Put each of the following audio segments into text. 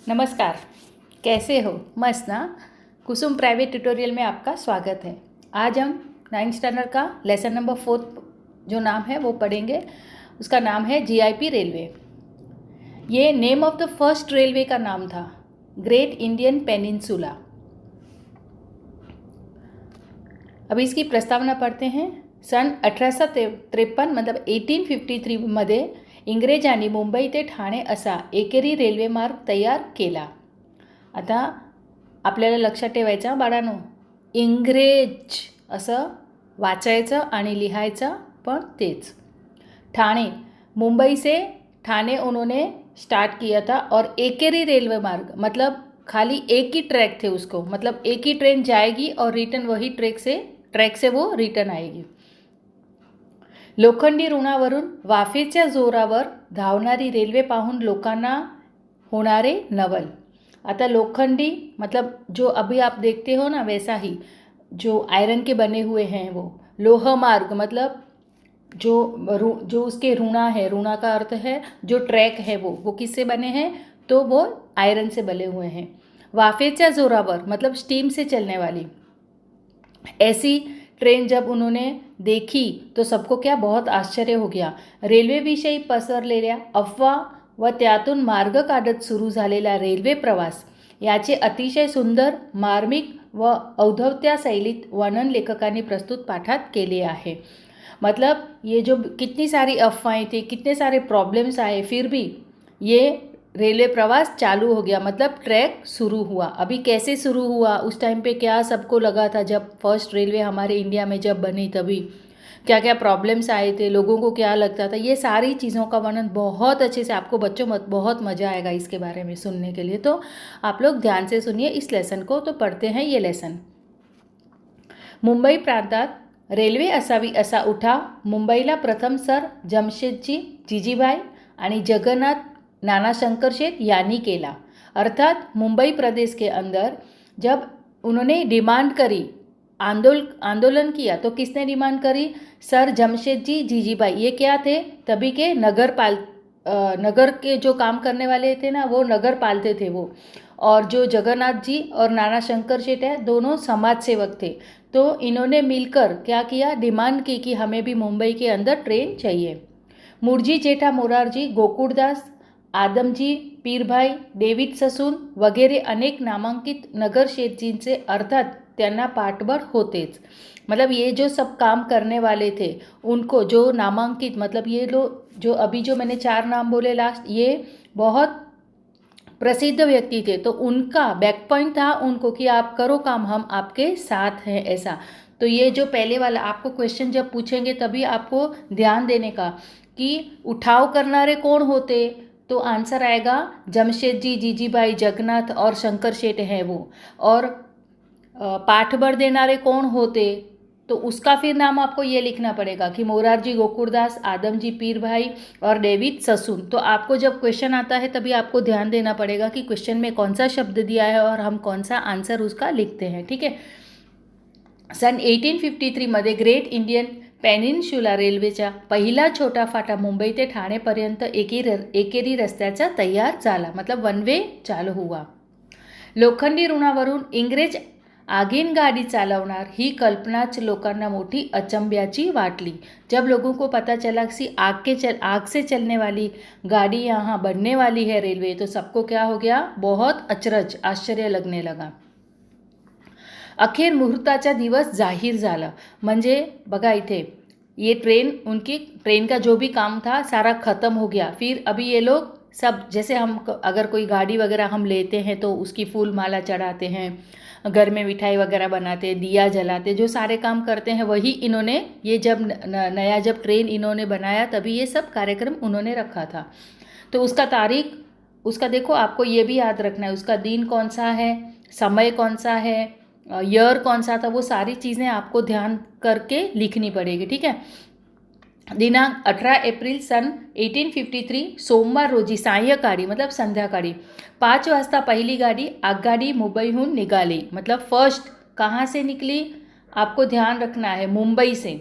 नमस्कार, कैसे हो? मस्त ना। कुसुम प्राइवेट ट्यूटोरियल में आपका स्वागत है। आज हम 9th स्टैंडर्ड का लेसन नंबर 4 जो नाम है वो पढ़ेंगे। उसका नाम है जीआईपी रेलवे। ये name of the first railway का नाम था, ग्रेट इंडियन पेनिनसुला। अभी इसकी प्रस्तावना पढ़ते हैं। सन 1853 मतलब 1853 मध्ये इंग्रजांनी मुंबई ते ठाणे असा एकेरी रेल्वे मार्ग तयार केला। आता आपल्याला लक्षात ठेवायचं बाळांनो, इंग्रेज असं वाचायचं आणि लिहायचं पण तेच। ठाणे, मुंबई से ठाणे उन्होंने स्टार्ट किया था और एकेरी रेलवे मार्ग मतलब खाली एक ही ट्रैक थे उसको, मतलब एक ही ट्रेन जाएगी और रिटर्न वही ट्रैक से वो रिटर्न आएगी। लोखंडी रुळावरून वाफेच्या जोरावर धावणारी रेल्वे पाहून लोकांना होणारे नवल। आता लोखंडी मतलब जो अभी आप देखते हो ना वैसा ही, जो आयरन के बने हुए हैं वो। लोह मार्ग मतलब जो उसके रुणा है, रुणा का अर्थ है जो ट्रैक है वो किससे बने हैं, तो वो आयरन से बने हुए हैं। वाफेच्या जोरावर मतलब स्टीम से चलने वाली। ऐसी ट्रेन जब उन्होंने देखी तो सबको क्या बहुत आश्चर्य हो गया। रेल्वेविषयी पसरलेल्या अफवा व त्यातून मार्ग काढत सुरू झालेला रेल्वे प्रवास याचे अतिशय सुंदर, मार्मिक व अवधवत्या शैलीत वर्णन लेखकांनी प्रस्तुत पाठात केले आहे। मतलब ये जो कितनी सारी अफवाहें थी, कितने सारे प्रॉब्लम्स आए, फिर भी ये रेलवे प्रवास चालू हो गया, मतलब ट्रैक शुरू हुआ। अभी कैसे शुरू हुआ, उस टाइम पे क्या सबको लगा था जब फर्स्ट रेलवे हमारे इंडिया में जब बनी, तभी क्या क्या प्रॉब्लम्स आए थे, लोगों को क्या लगता था, ये सारी चीज़ों का वर्णन बहुत अच्छे से आपको बच्चों बहुत मज़ा आएगा इसके बारे में सुनने के लिए। तो आप लोग ध्यान से सुनिए इस लेसन को। तो पढ़ते हैं ये लेसन। मुंबई प्रांतात रेल्वे असावी असा उठाव मुंबईला प्रथम सर जमशेदजी जीजीभाई आणि जगन्नाथ नाना शंकर शेठ यानी केला। अर्थात मुंबई प्रदेश के अंदर जब उन्होंने डिमांड करी, आंदोलन किया, तो किसने डिमांड करी? सर जमशेदजी जीजीभाई। ये क्या थे? तभी के नगर के जो काम करने वाले थे ना, वो नगर पालते थे वो। और जो जगन्नाथ जी और नाना शंकर शेठ है, दोनों समाज सेवक थे। तो इन्होंने मिलकर क्या किया? डिमांड की कि हमें भी मुंबई के अंदर ट्रेन चाहिए। मुरजी जेठा मोरारजी, गोकुळदास, आदमजी, पीरभाई, डेव्हिड ससून वगैरे अनेक नामांकित नगर शेठजींचे अर्थात त्यांना पाठबळ होतेच। मतलब ये जो सब काम करने वाले थे उनको जो नामांकित, मतलब ये लोग जो अभी जो मैंने 4 नाम बोले लास्ट, ये बहुत प्रसिद्ध व्यक्ति थे। तो उनका बैक पॉइंट था उनको कि आप करो काम, हम आपके साथ हैं, ऐसा। तो ये जो पहले वाला आपको क्वेश्चन जब पूछेंगे तभी आपको ध्यान देने का कि उठाव करनारे कौन होते, तो आंसर आएगा जमशेदजी, जीजीभाई, जगन्नाथ और शंकर शेठ हैं वो। और पाठबळ देनारे कौन होते, तो उसका फिर नाम आपको ये लिखना पड़ेगा कि मोरारजी, गोकुळदास, आदमजी, पीरभाई और डेविड ससून। तो आपको जब क्वेश्चन आता है तभी आपको ध्यान देना पड़ेगा कि क्वेश्चन में कौन सा शब्द दिया है और हम कौन सा आंसर उसका लिखते हैं, ठीक है। सन 1853 मध्ये ग्रेट इंडियन पेनिनशुला रेल्वेचा पहिला छोटा फाटा मुंबई ते ठाणेपर्यंत एकेरी रस्त्याचा तयार झाला, मतलब वन वे चालू हुआ। लोखंडी रुळावरून इंग्रज आगीन गाड़ी चालवणार ही कल्पनाच लोकांना मोठी अचंब्याची वाटली। जब लोगों को पता चला कि आग से चलने वाली गाड़ी यहाँ बनने वाली है रेलवे, तो सबको क्या हो गया? बहुत अचरज, आश्चर्य लगने लगा। अखेर मुहूर्ताचा दिवस जाहीर झाला। म्हणजे बघा इथे ये ट्रेन का जो भी काम था सारा ख़त्म हो गया। फिर अभी ये लोग सब, जैसे हम अगर कोई गाड़ी वगैरह हम लेते हैं तो उसकी फूल माला चढ़ाते हैं, घर में मिठाई वगैरह बनाते, दिया जलाते, जो सारे काम करते हैं वही इन्होंने, ये जब नया जब ट्रेन इन्होंने बनाया तभी ये सब कार्यक्रम उन्होंने रखा था। तो उसका तारीख, उसका देखो आपको ये भी याद रखना है, उसका दिन कौन सा है, समय कौन सा है, ईयर कौन सा था, वो सारी चीज़ें आपको ध्यान करके लिखनी पड़ेगी, ठीक है। दिनांक 18 एप्रिल सन 1853 सोमवार रोजी सायंकाळी मतलब संध्याकाळी 5 वाजता पहिली गाड़ी आगगाडी मुंबईहून निघाली। मतलब फर्स्ट कहाँ से निकली आपको ध्यान रखना है, मुंबई से।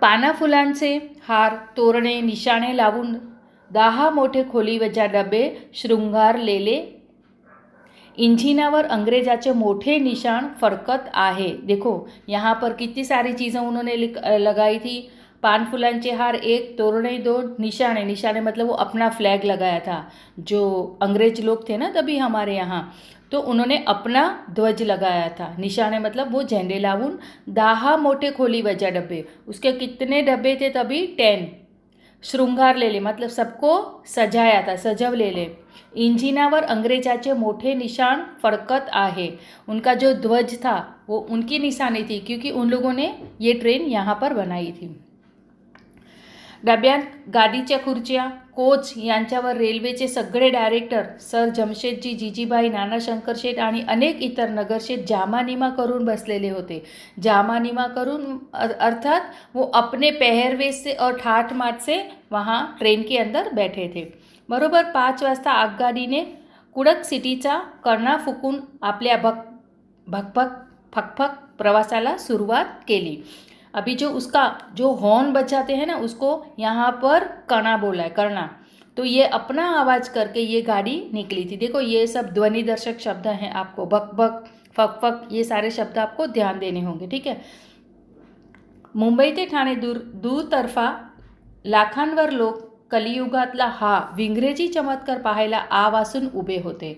पाना फुलांचे हार, तोरणे, निशाणे लावून 10 मोठे खोलीवरच्या डबे शृंगारलेले, इंजिनावर अंग्रेजाचे मोठे निशान फडकत आहे। देखो यहाँ पर कितनी सारी चीज़ें उन्होंने लगाई थी। पान फुलांचे हार 1, तोरणे 2, निशाने, निशाने मतलब वो अपना फ्लैग लगाया था। जो अंग्रेज लोग थे ना तभी हमारे यहाँ, तो उन्होंने अपना ध्वज लगाया था। निशाने मतलब वो झंडे लावून 10 मोठे खोलीवरच्या डब्बे, उसके कितने डब्बे थे तभी 10। शृंगारलेले मतलब सबको सजाया था, सजवलेले। इंजिनावर अंग्रेजाचे मोठे निशान फडकत आहे, उनका जो ध्वज था वो उनकी निशानी थी, क्योंकि उन लोगों ने ये ट्रेन यहाँ पर बनाई थी। डब्यात गादीच्या खुर्च्या, कोच यांच्यावर रेल्वेचे सगळे डायरेक्टर सर जमशेदजी, जीजीबाई, नाना शंकर शेठ आणि अनेक इतर नगरशेठ जामानिमा करून बसलेले होते। जामानिमा करून अर्थात वो अपने पहरवेश से और ठाठ माठ से वहाँ ट्रेन के अंदर बैठे थे। बरोबर 5 वाजता आगगाडीने कुडक सिटीचा कणा फुकून आपल्या भकभक फकफक प्रवासाला सुरुवात केली। अभी जो उसका जो हॉर्न बजाते हैं ना, उसको यहाँ पर कणा बोला है, कणा। तो ये अपना आवाज़ करके ये गाड़ी निकली थी। देखो ये सब ध्वनि दर्शक शब्द हैं, आपको बक बक फक फक ये सारे शब्द आपको ध्यान देने होंगे, ठीक है। मुंबई ते ठाणे दूरतर्फा लाखांवर लोक कलियुगातला हा विंग्रेजी चमत्कार पाहायला आवासून उभे होते।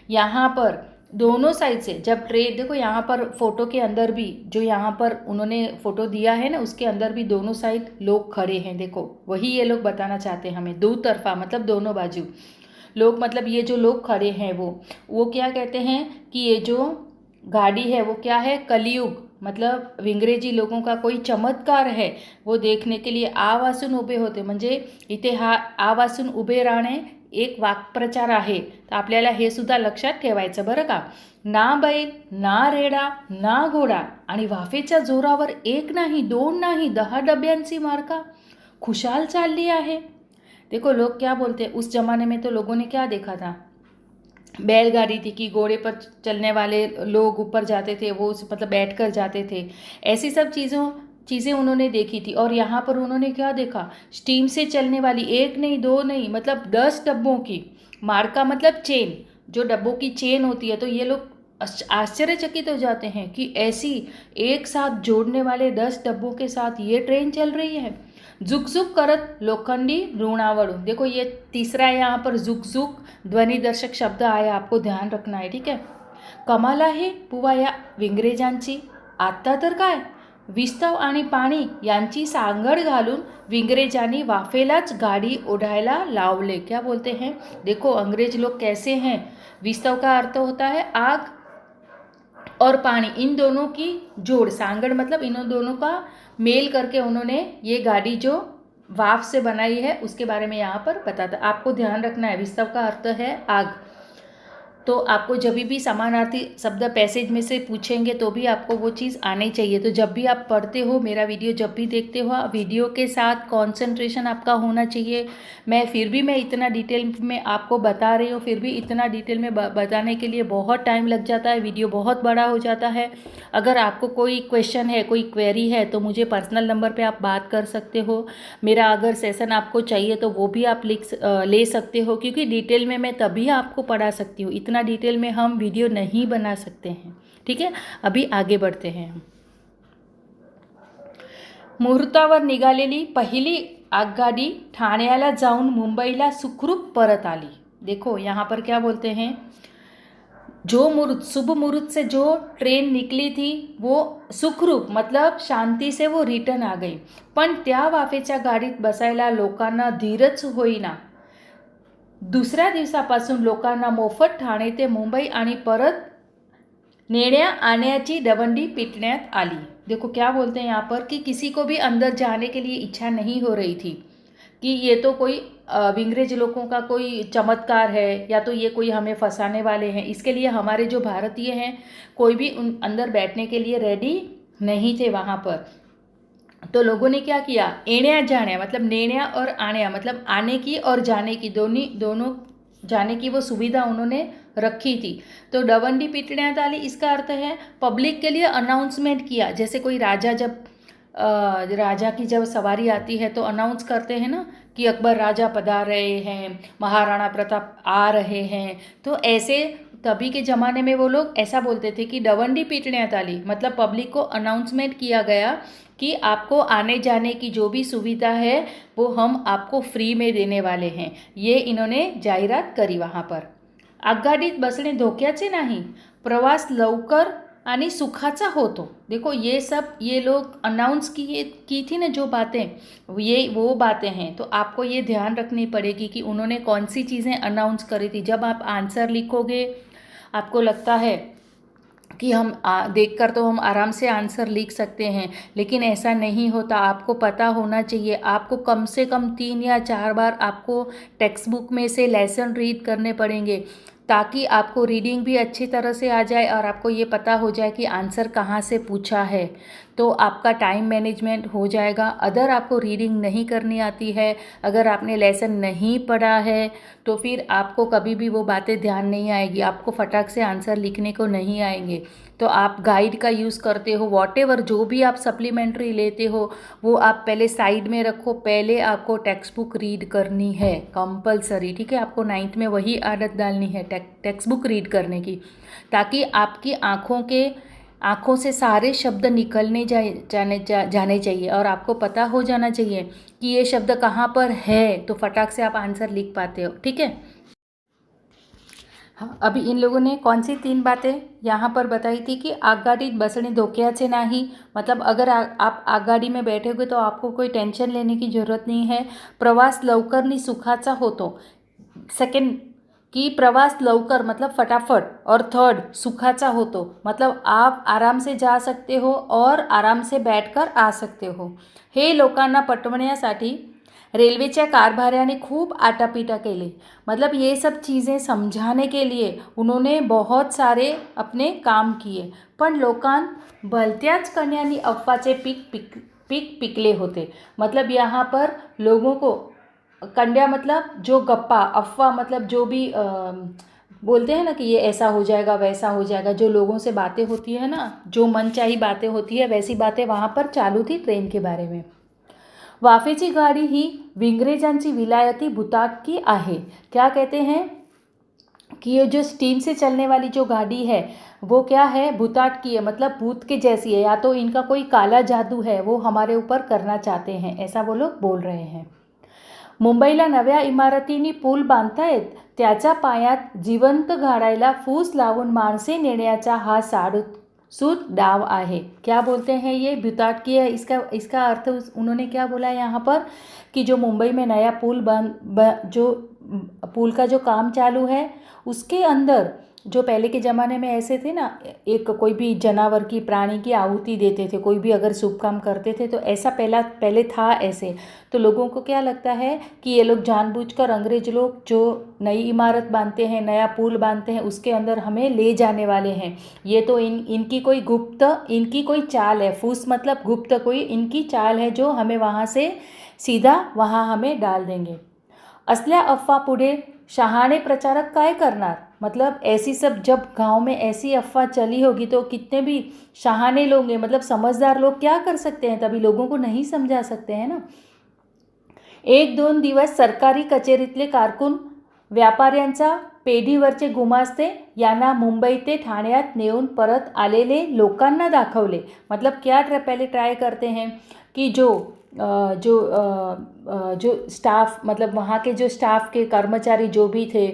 यहाँ पर दोनों साइड से जब ट्रेन, देखो यहाँ पर फोटो के अंदर भी जो यहाँ पर उन्होंने फ़ोटो दिया है ना, उसके अंदर भी दोनों साइड लोग खड़े हैं। देखो वही ये लोग बताना चाहते हैं हमें, दो तरफा मतलब दोनों बाजू लोग, मतलब ये जो लोग खड़े हैं वो क्या कहते हैं कि ये जो गाड़ी है वो क्या है, कलियुग मतलब विंग्रेजी लोगों का कोई चमत्कार है, वो देखने के लिए आवासून उभे होते। म्हणजे इथे हा आवासून उभे राहणे एक वाक्प्रचार आहे, तर आपल्याला हे सुद्धा लक्षात ठेवायचं बरं का। ना बैल, ना रेडा, ना घोडा आणि वाफेच्या जोरावर 1 नाही 2 नाही 10 डब्यांची मार्का खुशाल चालली आहे। देखो लोग क्या बोलते हैं, उस जमाने में तो लोगों ने क्या देखा था, बैलगाड़ी थी कि घोड़े पर चलने वाले लोग ऊपर जाते थे, वो मतलब बैठ कर जाते थे, ऐसी सब चीज़ें उन्होंने देखी थी। और यहाँ पर उन्होंने क्या देखा, स्टीम से चलने वाली 1 नहीं 2 नहीं मतलब 10 डब्बों की मार्का मतलब चेन, जो डब्बों की चेन होती है। तो ये लोग आश्चर्यचकित हो जाते हैं कि ऐसी एक साथ जोड़ने वाले 10 डब्बों के साथ ये ट्रेन चल रही है। झुकझुक करत लोखंडी रुणावळून, देखो ये तीसरा है यहाँ पर झुकझुक ध्वनि दर्शक शब्द आया, आपको ध्यान रखना है, ठीक है। कमाल आहे बुवा या विंग्रेजांची, आत्ता तर काय विस्तव आणि पाणी यांची सांगड घालून विंग्रेजांनी वाफेलाच गाड़ी ओढ़ायला लावले। क्या बोलते हैं, देखो अंग्रेज लोग कैसे हैं। विस्तव का अर्थ होता है आग और पानी, इन दोनों की जोड़, सांगड़ मतलब इन दोनों का मेल करके उन्होंने ये गाड़ी जो वाफ से बनाई है उसके बारे में यहाँ पर बताता। आपको ध्यान रखना है, विस्तव का अर्थ है आग। तो आपको जब भी समानार्थी शब्द पैसेज में से पूछेंगे तो भी आपको वो चीज़ आनी चाहिए। तो जब भी आप पढ़ते हो, मेरा वीडियो जब भी देखते हो, वीडियो के साथ कंसंट्रेशन आपका होना चाहिए। मैं इतना डिटेल में आपको बता रही हूँ, फिर भी इतना डिटेल में बताने के लिए बहुत टाइम लग जाता है, वीडियो बहुत बड़ा हो जाता है। अगर आपको कोई क्वेश्चन है, कोई क्वेरी है तो मुझे पर्सनल नंबर पर आप बात कर सकते हो। मेरा अगर सेशन आपको चाहिए तो वो भी आप ले सकते हो, क्योंकि डिटेल में मैं तभी आपको पढ़ा सकती हूँ, इतना डिटेल में हम वीडियो नहीं बना सकते हैं, ठीक है। अभी आगे बढ़ते हैं हम। मुहूर्तावर निघालेली पहिली आगगाडी ठाण्याला जाऊन मुंबईला सुखरूप परत आली। देखो यहाँ पर क्या बोलते हैं, जो मुहूर्त, शुभ मुहूर्त से जो ट्रेन निकली थी वो सुखरूप मतलब शांती से वो रिटर्न आ गई, पण त्या वाफेच्या गाडीत बसायला लोकांना धीरच होईना। दुसऱ्या दिवसापासून लोकांना मोफत ठाणे ते मुंबई आणि परत नेण्या आण्याची दवंडी पिटण्यात आली। देखो क्या बोलते हैं यहाँ पर कि किसी को भी अंदर जाने के लिए इच्छा नहीं हो रही थी कि ये तो कोई अंग्रेज लोगों का कोई चमत्कार है या तो ये कोई हमें फंसाने वाले हैं। इसके लिए हमारे जो भारतीय हैं कोई भी उन अंदर बैठने के लिए रेडी नहीं थे वहाँ पर। तो लोगों ने क्या किया, एण्या जाण्या मतलब नेण्या और आण्या मतलब आने की और जाने की, दोनों जाने की वो सुविधा उन्होंने रखी थी। तो दवंडी पिटण्यात आली, इसका अर्थ है पब्लिक के लिए अनाउंसमेंट किया। जैसे कोई राजा की जब सवारी आती है तो अनाउंस करते हैं ना कि अकबर राजा पधार रहे हैं, महाराणा प्रताप आ रहे हैं। तो ऐसे तभी के ज़माने में वो लोग ऐसा बोलते थे कि दवंडी पीटण्यात आली, मतलब पब्लिक को अनाउंसमेंट किया गया कि आपको आने जाने की जो भी सुविधा है वो हम आपको फ्री में देने वाले हैं। ये इन्होंने जाहिरात करी वहाँ पर। आगगाडीत बसणे धोक्याचे नाही, प्रवास लवकर आणि सुखाचा होतो। देखो ये सब ये लोग अनाउंस की थी ना जो बातें, ये वो बातें हैं। तो आपको ये ध्यान रखनी पड़ेगी कि उन्होंने कौन सी चीज़ें अनाउंस करी थी। जब आप आंसर लिखोगे आपको लगता है कि हम देखकर तो हम आराम से आंसर लिख सकते हैं, लेकिन ऐसा नहीं होता। आपको पता होना चाहिए। आपको कम से कम 3 या 4 बार आपको टेक्स्ट बुक में से लेसन रीड करने पड़ेंगे, ताकि आपको रीडिंग भी अच्छी तरह से आ जाए और आपको ये पता हो जाए कि आंसर कहाँ से पूछा है। तो आपका टाइम मैनेजमेंट हो जाएगा। अगर आपको रीडिंग नहीं करनी आती है, अगर आपने लेसन नहीं पढ़ा है, तो फिर आपको कभी भी वो बातें ध्यान नहीं आएगी, आपको फटाक से आंसर लिखने को नहीं आएंगे। तो आप गाइड का यूज़ करते हो, वॉटेवर जो भी आप सप्लीमेंट्री लेते हो वो आप पहले साइड में रखो। पहले आपको टेक्स्ट बुक रीड करनी है कंपलसरी, ठीक है। आपको 9th में वही आदत डालनी है टेक्स्ट बुक रीड करने की, ताकि आपकी आँखों से सारे शब्द निकलने जाने चाहिए और आपको पता हो जाना चाहिए कि ये शब्द कहाँ पर है, तो फटाक से आप आंसर लिख पाते हो, ठीक है। हाँ, अभी इन लोगों ने कौन सी 3 बातें यहाँ पर बताई थी कि आगगाडीत बसणे धोक्याचे नाही, मतलब अगर आप आगगाडी में बैठोगे तो आपको कोई टेंशन लेने की ज़रूरत नहीं है। प्रवास लवकर नि सुखाचा होतो, सेकंड कि प्रवास लवकर मतलब फटाफट, और थर्ड सुखाचा होतो, मतलब आप आराम से जा सकते हो और आराम से बैठकर आ सकते हो। हे लोकांना पटवण्यासाठी रेल्वेच्या कारभाऱ्याने खूप आटापिटा केले, मतलब ये सब चीज़ें समझाने के लिए उन्होंने बहुत सारे अपने काम किए, पण लोकांन भलत्याच कण्यानी अफवाचे पीक पिकले होते। मतलब यहाँ पर लोगों को कंड्या मतलब जो गप्पा, अफवाह मतलब जो भी बोलते हैं ना कि ये ऐसा हो जाएगा वैसा हो जाएगा, जो लोगों से बातें होती है ना, जो मनचाही बातें होती है, वैसी बातें वहाँ पर चालू थी ट्रेन के बारे में। वाफेची गाड़ी ही विंग्रेजांची विलायती भूताटकी आहे। क्या कहते हैं कि ये जो स्टीम से चलने वाली जो गाड़ी है वो क्या है, भूताट की है, मतलब भूत के जैसी है, या तो इनका कोई काला जादू है, वो हमारे ऊपर करना चाहते हैं, ऐसा वो लोग बोल रहे हैं। मुंबईला नव्या इमारतींनी पूल बांधतायत, त्याच्या पायात जिवंत घाडायला फूस लावून माणसे नेण्याचा हा सूट डाव आहे। क्या बोलते हैं ये भूताट की है, इसका अर्थ उन्होंने क्या बोला यहाँ पर कि जो मुंबई में नया जो पुल का जो काम चालू है उसके अंदर जो पहले के ज़माने में ऐसे थे ना, एक कोई भी जानवर की प्राणी की आहुति देते थे, कोई भी अगर शुभ काम करते थे तो ऐसा पहले था ऐसे। तो लोगों को क्या लगता है कि ये लोग जानबूझकर अंग्रेज लोग जो नई इमारत बांधते हैं, नया पुल बांधते हैं, उसके अंदर हमें ले जाने वाले हैं। ये तो इनकी कोई चाल है। फूस मतलब गुप्त, कोई इनकी चाल है जो हमें वहाँ से सीधा वहाँ हमें डाल देंगे। असल्या अफवा पुढे शहाणे प्रचारक काय करणार, मतलब ऐसी सब जब गांव में ऐसी अफवाह चली होगी तो कितने भी शहाणे लोग हैं, मतलब समझदार लोग क्या कर सकते हैं, तभी लोगों को नहीं समझा सकते हैं ना। 1-2 दिवस सरकारी कचेरीतले कारकून व्यापाऱ्यांचा पेढीवरचे गुमास्ते यांना मुंबई ते ठाण्यात नेऊन परत आलेले लोकांना दाखवले। मतलब क्या पहले ट्राई करते हैं कि जो स्टाफ, मतलब वहाँ के जो स्टाफ के कर्मचारी जो भी थे,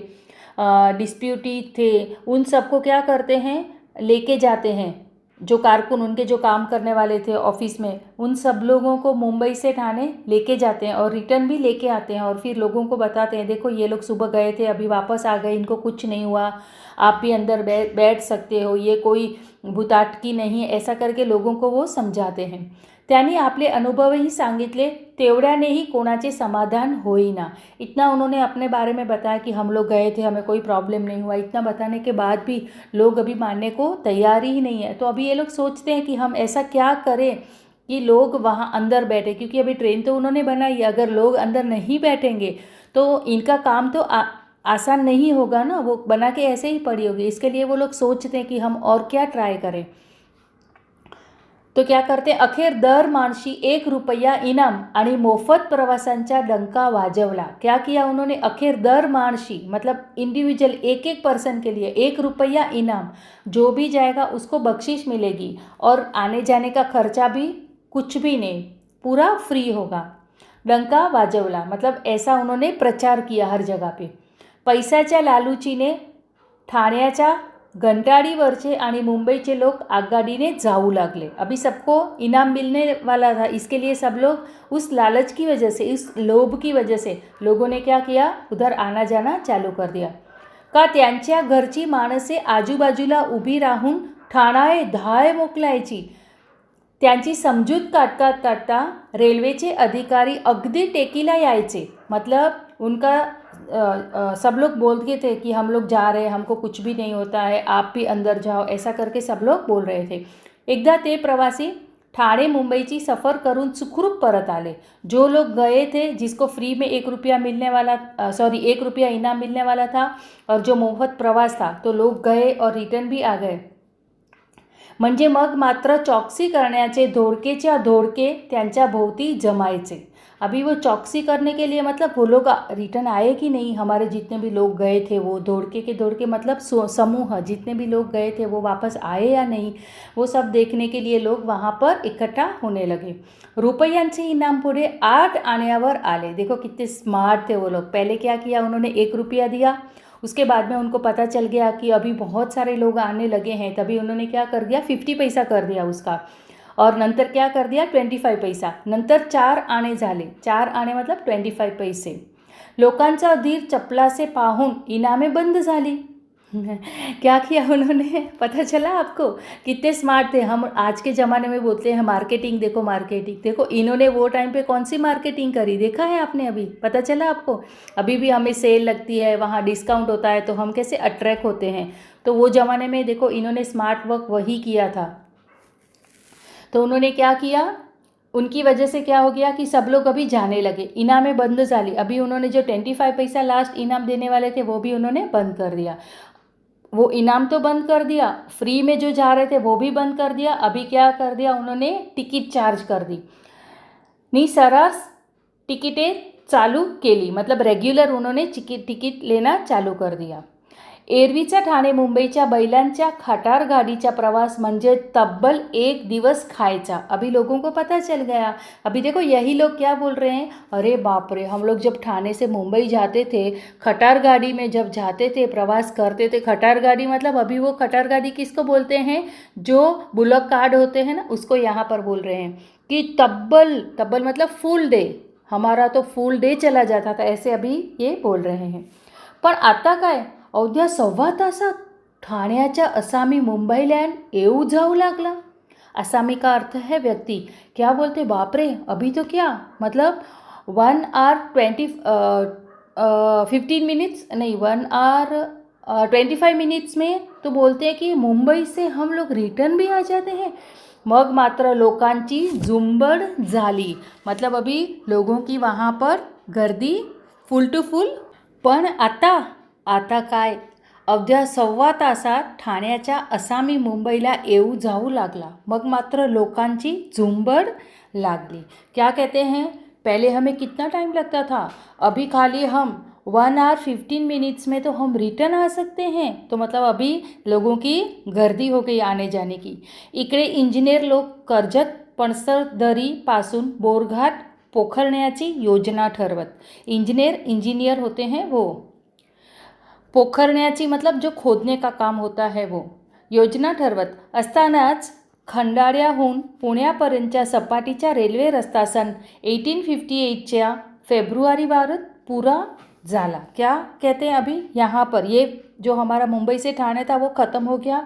डिस्प्यूटी थे, उन सबको क्या करते हैं, लेके जाते हैं। जो कारकुन उनके जो काम करने वाले थे ऑफिस में, उन सब लोगों को मुंबई से ठाणे लेके जाते हैं और रिटर्न भी लेके आते हैं, और फिर लोगों को बताते हैं देखो ये लोग सुबह गए थे, अभी वापस आ गए, इनको कुछ नहीं हुआ, आप भी अंदर बैठ सकते हो, ये कोई भूताटकी नहीं है, ऐसा करके लोगों को वो समझाते हैं। त्यांनी आपले अनुभवही सांगितले, तेवढ्यानेही कोणाचे समाधान होईना। इतना उन्होंने अपने बारे में बताया कि हम लोग गए थे, हमें कोई प्रॉब्लम नहीं हुआ। इतना बताने के बाद भी लोग अभी मानने को तैयार ही नहीं है। तो अभी ये लोग सोचते हैं कि हम ऐसा क्या करें कि लोग वहाँ अंदर बैठे, क्योंकि अभी ट्रेन तो उन्होंने बनाई है, अगर लोग अंदर नहीं बैठेंगे तो इनका काम तो आसान नहीं होगा ना, वो बना के ऐसे ही पड़ी होगी। इसके लिए वो लोग सोचते हैं कि हम और क्या ट्राई करें। तो क्या करते, अखेर दर माणशी 1 रुपया इनाम आणि मोफत प्रवासांचा डंका वाजवला. क्या किया उन्होंने, अखेर दर माणशी मतलब इंडिविजुअल एक एक पर्सन के लिए 1 रुपया इनाम, जो भी जाएगा उसको बख्शिश मिलेगी और आने जाने का खर्चा भी कुछ भी नहीं, पूरा फ्री होगा. डंका वाजवला मतलब ऐसा उन्होंने प्रचार किया हर जगह पे. पैसाच्या लालूचीने ठाण्याच्या घंटाडीवरचे आणि मुंबईचे लोग आगगाडीने जाऊ लागले. अभी सबको इनाम मिलने वाला था, इसके लिए सब लोग उस लालच की वजह से, इस लोभ की वजह से लोगों ने क्या किया, उधर आना जाना चालू कर दिया. का त्यांच्या घरची माणसे आजूबाजूला उभी राहून ठाणाए धाय मोकलायची. त्यांची समजूत काटता रेल्वेचे अधिकारी अगदी टेकीला यायचे. मतलब उनका सब लोग बोलते थे कि हम लोग जा रहे हैं, हमको कुछ भी नहीं होता है, आप भी अंदर जाओ, ऐसा करके सब लोग बोल रहे थे. एकदा ते प्रवासी ठाणे मुंबईची सफ़र करून सुखरूप परत आले. जो लोग गए थे, जिसको फ्री में 1 रुपया मिलने वाला 1 रुपया इनाम मिलने वाला था और जो मुफ्त प्रवास था, तो लोग गए और रिटर्न भी आ गए. म्हणजे मग मात्र चौकसी करण्याचे धोडकेच्या धोडके त्यांच्या भोवती जमायचे. अभी वो चौकसी करने के लिए मतलब वो लोग रिटर्न आए कि नहीं, हमारे जितने भी लोग गए थे वो धोड़के के धोड़के मतलब समूह जितने भी लोग गए थे वो वापस आए या नहीं, वो सब देखने के लिए लोग वहाँ पर इकट्ठा होने लगे. रुपयांचे इनाम पुढे 8 आण्यावर आले. देखो कितने स्मार्ट थे वो लोग. पहले क्या किया उन्होंने, 1 रुपया दिया, उसके बाद में उनको पता चल गया कि अभी बहुत सारे लोग आने लगे हैं, तभी उन्होंने क्या कर दिया, 50 पैसा कर दिया उसका. और नंतर क्या कर दिया, 25 पैसा. नंतर 4 आणे झाले. 4 आणे मतलब 25 पैसे. लोकांचा धीर चपलासे पाहून इनामे बंद झाली. क्या किया उन्होंने, पता चला आपको, कितने स्मार्ट थे. हम आज के ज़माने में बोलते हैं मार्केटिंग, देखो मार्केटिंग, देखो इन्होंने वो टाइम पे कौन सी मार्केटिंग करी, देखा है आपने, अभी पता चला आपको. अभी भी हमें सेल लगती है, वहाँ डिस्काउंट होता है, तो हम कैसे अट्रैक्ट होते हैं. तो वो ज़माने में देखो इन्होंने स्मार्ट वर्क वही किया था. तो उन्होंने क्या किया, उनकी वजह से क्या हो गया कि सब लोग अभी जाने लगे. इनामें बंद झाली. अभी उन्होंने जो 25 पैसा लास्ट इनाम देने वाले थे वो भी उन्होंने बंद कर दिया. वो इनाम तो बंद कर दिया, फ्री में जो जा रहे थे वो भी बंद कर दिया. अभी क्या कर दिया उन्होंने, टिकट चार्ज कर दी. नी सरस टिकटें चालू केली, मतलब रेग्युलर उन्होंने टिकट लेना चालू कर दिया. एरवीचा ठाणे मुंबईच्या बैलांच्या खटार गाडीचा प्रवास म्हणजे तब्बल 1 दिवस खायचा. अभी लोगों को पता चल गया. अभी देखो यही लोग क्या बोल रहे हैं, अरे बाप रे, हम लोग जब ठाणे से मुंबई जाते थे, खटार गाड़ी में जब जाते थे, प्रवास करते थे, खटार गाड़ी मतलब अभी वो खटार गाड़ी किसको बोलते हैं, जो बुलक कार्ड होते हैं ना, उसको यहाँ पर बोल रहे हैं कि तब्बल मतलब फुल डे, हमारा तो फुल डे चला जाता था, ऐसे अभी ये बोल रहे हैं. पण आता काय, अवघ्या 1.25 तासात ठाण्याच्या असामी मुंबईला येऊ जाऊ लागला. असामी का अर्थ है व्यक्ति. क्या बोलते, बाप रे, अभी तो क्या मतलब 1 आवर 15 मिनट्स नहीं, 1 आवर 25 मिनट्स में तो बोलते हैं कि मुंबई से हम लोग रिटर्न भी आ जाते हैं. मग मात्र लोकांची झुंबड झाली. मतलब अभी लोगों की वहाँ पर गर्दी फुल टू फुल. पण आता काय, अवघ्या 1.25 तासात ठाण्याच्या असामी मुंबईला येऊ जाऊ लागला. मग मात्र लोकांची झुंबड लागली. क्या कहते हैं, पहले हमें कितना टाइम लगता था, अभी खाली हम 1 आवर 15 मिनट्स में तो हम रिटर्न आ सकते हैं. तो मतलब अभी लोगों की गर्दी हो गई आने जाने की. इकडे इंजिनियर लोग कर्जत पणसदरीपासून बोरघाट पोखरण्याची योजना ठरवत. इंजीनियर होते हैं वो. पोखरण्याची मतलब जो खोदने का काम होता है वो. योजना ठरवत असतानाच खंडाळ्याहून पुण्यापर्यंतच्या सपाटीचा रेल्वे रस्ता सन 1858च्या फेब्रुवारीवारात पूरा झाला. क्या कहते हैं, अभी यहाँ पर ये जो हमारा मुंबई से ठाणे था वो ख़त्म हो गया.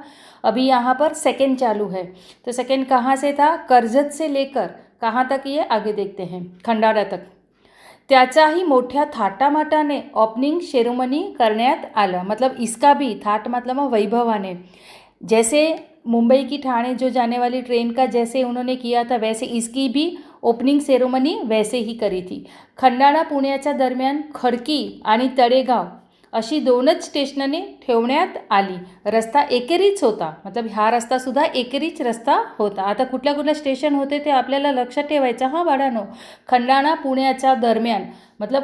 अभी यहाँ पर सेकेंड चालू है. तो सेकेंड कहाँ से था, कर्जत से लेकर कहाँ तक, ये आगे देखते हैं, खंडाळा तक. त्याचाही मोठ्या थाटामाटाने ओपनिंग सेरेमनी करण्यात आलं. मतलब इसका भी थाट मतलब वैभवाने, जैसे मुंबई की ठाणे जो जाने वाली ट्रेन का जैसे उन्होंने किया था, वैसे इसकी भी ओपनिंग सेरेमनी वैसे ही करी थी. खंडाळा पुण्याच्या दरम्यान खडकी आणि तळेगाव अशी 2च स्टेशने ठेवण्यात आली. रस्ता एकेरीच होता, मतलब हा रस्तासुद्धा एकेरीच रस्ता होता. आता कुठल्या कुठल्या स्टेशन होते ते आपल्याला लक्षात ठेवायचं हां बाळांनो. खंडाळा पुण्याच्या दरम्यान, मतलब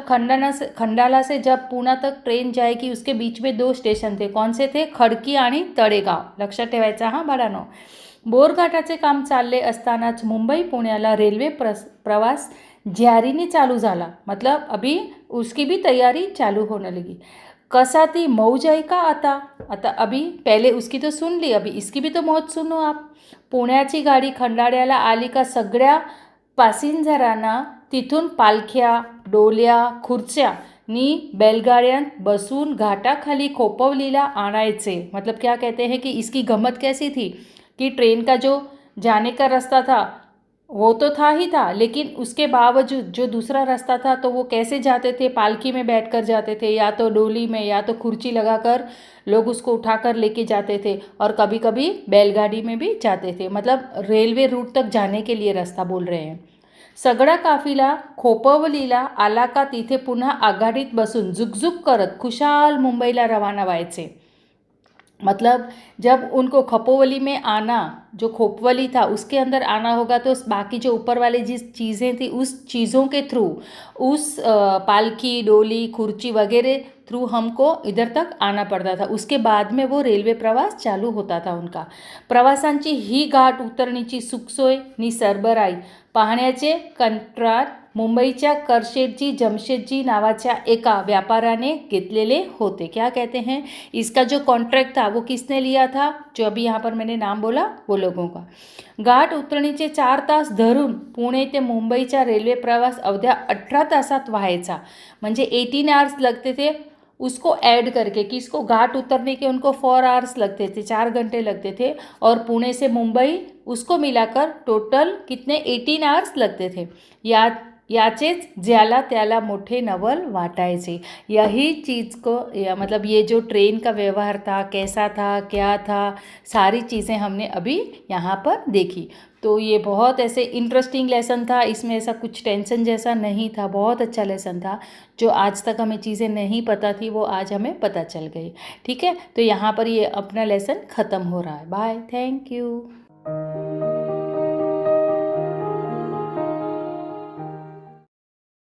खंडाला से जब पुणे तक ट्रेन जाएगी उसके बीच में 2 स्टेशन थे. कौन से थे? खडकी आणि तळेगाव. लक्षात ठेवायचं हां बाळांनो. बोरघाटाचे काम चालले असतानाच मुंबई पुण्याला रेल्वे प्रवास ज्यारीने चालू झाला. मतलब अभी उसकी भी तैयारी चालू होने लगी. कसा ती मौज आहे का आता अभी पहले उसकी तो सुन ली, अभी इसकी भी तो मौज सुनो आप. पुण्याची गाडी खंडाळ्याला आली का सगळ्या पॅसेंजरांना तिथून पालख्या, डोल्या, खुर्च्या नी बैलगाड्यात बसून घाटाखाली खोपवलीला आणायचे. मतलब क्या कहते हैं कि इसकी गम्मत कैसी थी कि ट्रेन का जो जाने का रास्ता था वो तो था ही था, लेकिन उसके बावजूद जो दूसरा रास्ता था तो वो कैसे जाते थे? पालकी में बैठकर जाते थे, या तो डोली में, या तो खुर्ची लगाकर लोग उसको उठाकर लेके जाते थे, और कभी कभी बैलगाड़ी में भी जाते थे. मतलब रेलवे रूट तक जाने के लिए रास्ता बोल रहे हैं. सगळा काफिला खोपवलीला आला का तिथे पुन्हा आघाडीत बसून झुकझुक करत खुशाल मुंबईला रवाना व्हायचे. मतलब जब उनको खोपवली में आना, जो खोपवली था उसके अंदर आना होगा, तो बाकी जो ऊपर वाली जिस चीज़ें थी उस चीज़ों के थ्रू, उस पालकी, डोली, खुर्ची वगैरह थ्रू हमको इधर तक आना पड़ता था. उसके बाद में वो रेल्वे प्रवास चालू होता था उनका. प्रवासांची ही घाट उतरणीची सुखसोय नि सरबराई पाहण्याचे कंत्राट मुंबईच्या करशेटजी जमशेदजी नावाच्या एका व्यापाऱ्याने घेतलेले होते. क्या कहते हैं? इसका जो कॉन्ट्रैक्ट था वो किसने लिया था? जो अभी यहाँ पर मैंने नाम बोला वो लोगों का. घाट उतरणीचे 4 तास धरून पुणे ते मुंबईचा रेल्वे प्रवास अवध्या 18 तासात व्हायचा. म्हणजे 18 आवर्स लगते थे उसको ऐड करके, कि इसको घाट उतरने के उनको 4 आवर्स लगते थे, 4 घंटे लगते थे, और पुणे से मुंबई उसको मिलाकर टोटल कितने 18 आवर्स लगते थे. याचेच ज्याला त्याला मोठे नवल वाटायचे. यही चीज़ को मतलब ये जो ट्रेन का व्यवहार था, कैसा था, क्या था, सारी चीज़ें हमने अभी यहाँ पर देखी. तो ये बहुत ऐसे इंटरेस्टिंग लेसन था. इसमें ऐसा कुछ टेंशन जैसा नहीं था. बहुत अच्छा लेसन था. जो आज तक हमें चीज़ें नहीं पता थी वो आज हमें पता चल गई. ठीक है, तो यहाँ पर ये अपना लेसन ख़त्म हो रहा है. Bye, thank you.